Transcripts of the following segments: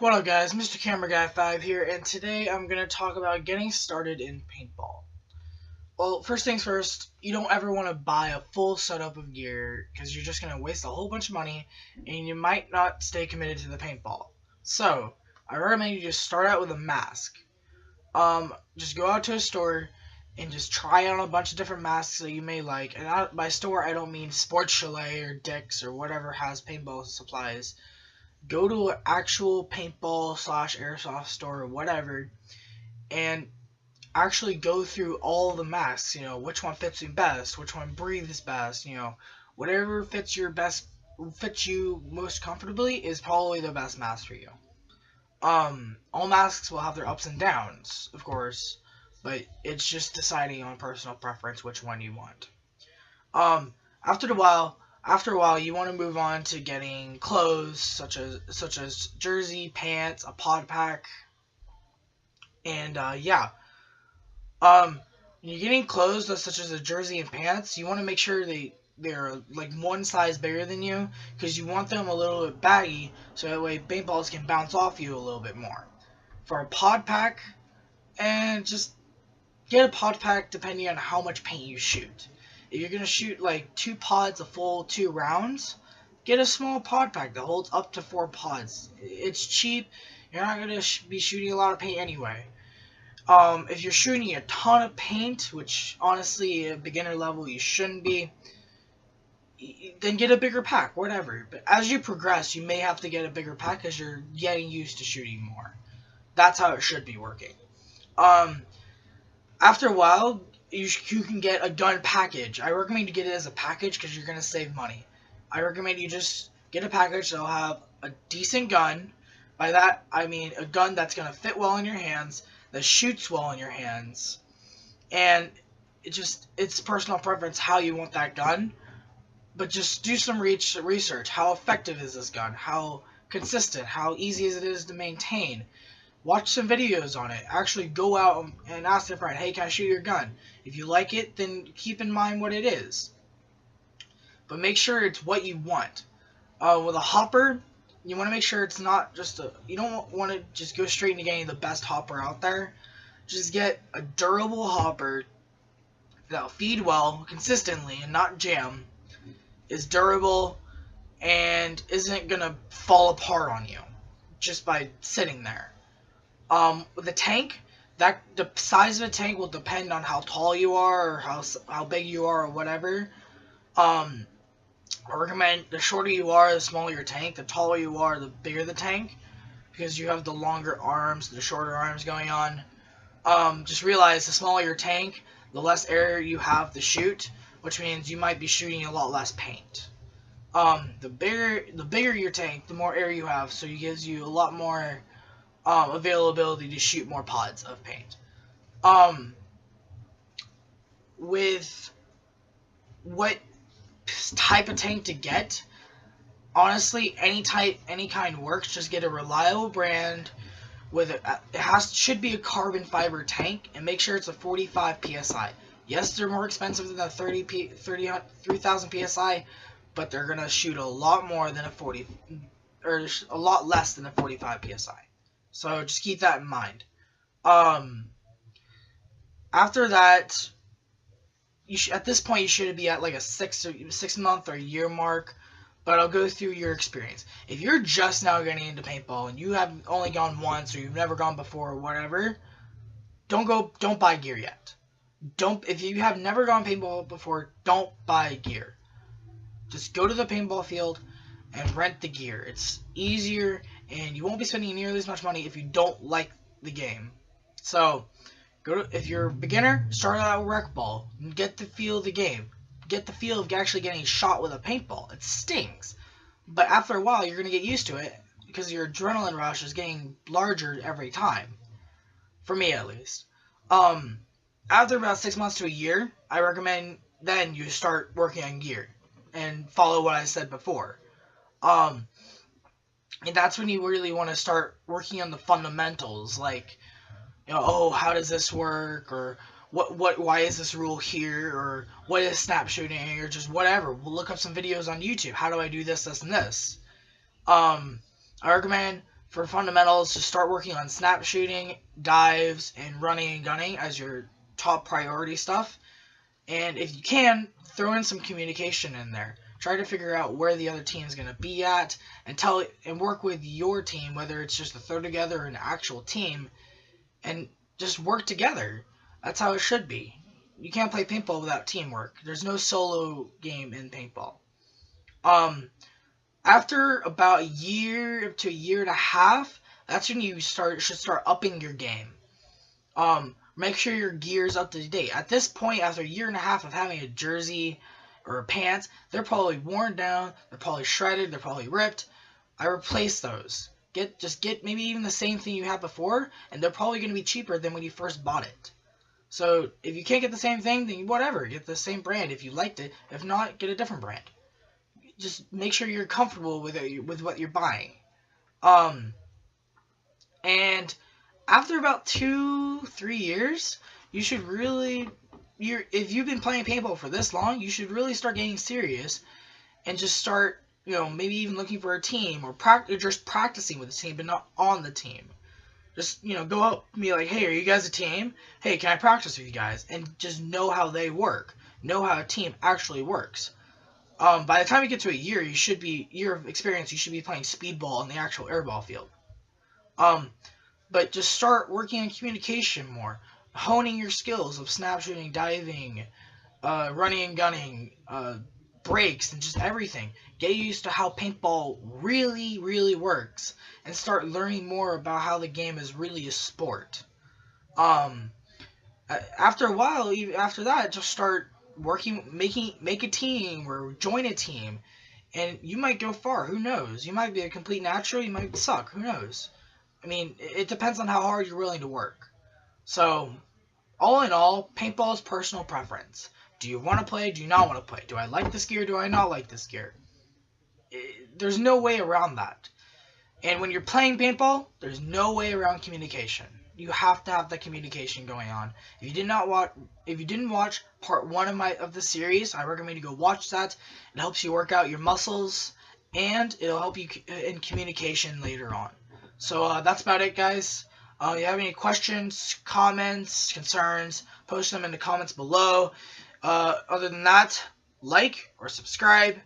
What up guys, Mr. Camera Guy 5 here, and today I'm going to talk about getting started in paintball. Well, first things first, you don't ever want to buy a full setup of gear, because you're just going to waste a whole bunch of money, and you might not stay committed to the paintball. So, I recommend you just start out with a mask. Just go out to a store, and just try on a bunch of different masks that you may like, and by store I don't mean Sports Chalet or Dick's or whatever has paintball supplies. Go to an actual paintball / airsoft store or whatever and actually go through all the masks, which one fits you best, which one breathes best, whatever fits you most comfortably is probably the best mask for you. All masks will have their ups and downs, of course, but it's just deciding on personal preference which one you want. After a while, you want to move on to getting clothes such as jersey, pants, a pod pack, and when you're getting clothes such as a jersey and pants, you want to make sure they're like one size bigger than you, because you want them a little bit baggy, so that way paintballs can bounce off you a little bit more. For a pod pack, and just get a pod pack depending on how much paint you shoot. If you're going to shoot like 2 pods a full 2 rounds, get a small pod pack that holds up to 4 pods. It's cheap. You're not going to be shooting a lot of paint anyway. If you're shooting a ton of paint, which honestly at beginner level you shouldn't be, then get a bigger pack, whatever. But as you progress, you may have to get a bigger pack because you're getting used to shooting more. That's how it should be working. After a while, you can get a gun package. I recommend you get it as a package because you're going to save money. I recommend you just get a package that will have a decent gun. By that, I mean a gun that's going to fit well in your hands, that shoots well in your hands. And it's personal preference how you want that gun. But just do some research. How effective is this gun? How consistent? How easy is it to maintain? Watch some videos on it. Actually go out and ask your friend, hey, can I shoot your gun? If you like it, then keep in mind what it is. But make sure it's what you want. With a hopper, you want to make sure it's not just you don't want to just go straight into getting the best hopper out there. Just get a durable hopper that'll feed well, consistently, and not jam. Is durable and isn't going to fall apart on you just by sitting there. With a tank, the size of the tank will depend on how tall you are or how big you are or whatever. I recommend the shorter you are, the smaller your tank. The taller you are, the bigger the tank, because you have the longer arms, the shorter arms going on. Just realize the smaller your tank, the less air you have to shoot, which means you might be shooting a lot less paint. The bigger your tank, the more air you have, so it gives you a lot more availability to shoot more pods of paint. With what type of tank to get, honestly, any kind works. Just get a reliable brand with should be a carbon fiber tank, and make sure it's a 45 psi. Yes, they're more expensive than the 3000 psi, but they're gonna shoot a lot more than a lot less than a 45 psi. So just keep that in mind. After that, at this point you should be at like a 6 month or year mark. But I'll go through your experience. If you're just now getting into paintball and you have only gone once, or you've never gone before, or whatever, don't buy gear yet. If you have never gone paintball before, don't buy gear. Just go to the paintball field and rent the gear. It's easier, and you won't be spending nearly as much money if you don't like the game. So, if you're a beginner, start out with rec ball and get the feel of the game. Get the feel of actually getting shot with a paintball. It stings, but after a while, you're gonna get used to it because your adrenaline rush is getting larger every time. For me, at least. After about 6 months to a year, I recommend then you start working on gear and follow what I said before. And that's when you really want to start working on the fundamentals, like, oh, how does this work, or why is this rule here, or what is snap shooting, or just whatever. We'll look up some videos on YouTube. How do I do this, this, and this? I recommend for fundamentals, just start working on snap shooting, dives, and running and gunning as your top priority stuff. And if you can, throw in some communication in there. Try to figure out where the other team is going to be at, and work with your team, whether it's just a throw together or an actual team, and just work together. That's how it should be. You can't play paintball without teamwork. There's no solo game in paintball. After about a year to a year and a half, that's when you should start upping your game. Make sure your gear's up to date. At this point, after a year and a half of having a jersey or pants, they're probably worn down, they're probably shredded, they're probably ripped. I replace those. Just get maybe even the same thing you had before, and they're probably going to be cheaper than when you first bought it. So if you can't get the same thing, then whatever, get the same brand if you liked it. If not, get a different brand. Just make sure you're comfortable with it, with what you're buying. And after about 2-3 years, you should really, if you've been playing paintball for this long, you should really start getting serious and just start, maybe even looking for a team or just practicing with the team, but not on the team. Just, go up and be like, hey, are you guys a team? Hey, can I practice with you guys? And just know how they work. Know how a team actually works. By the time you get to a year, year of experience, you should be playing speedball in the actual airball field. But just start working on communication more. Honing your skills of snap shooting, diving, running and gunning, breaks, and just everything. Get used to how paintball really, really works. And start learning more about how the game is really a sport. After a while, after that, just start working, make a team or join a team, and you might go far. Who knows? You might be a complete natural. You might suck. Who knows? I mean, it depends on how hard you're willing to work. So, all in all, paintball is personal preference. Do you want to play? Do you not want to play? Do I like this gear? Do I not like this gear? There's no way around that. And when you're playing paintball, there's no way around communication. You have to have that communication going on. If you didn't watch part 1 of the series, I recommend you go watch that. It helps you work out your muscles, and it'll help you in communication later on. So that's about it, guys. If you have any questions, comments, concerns, post them in the comments below. Other than that, like or subscribe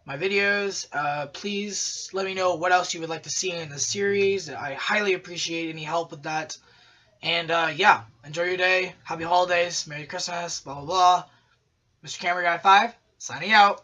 my videos. Please let me know what else you would like to see in the series. I highly appreciate any help with that. And yeah, enjoy your day. Happy holidays. Merry Christmas. Blah, blah, blah. Mr. Camera Guy 5, signing out.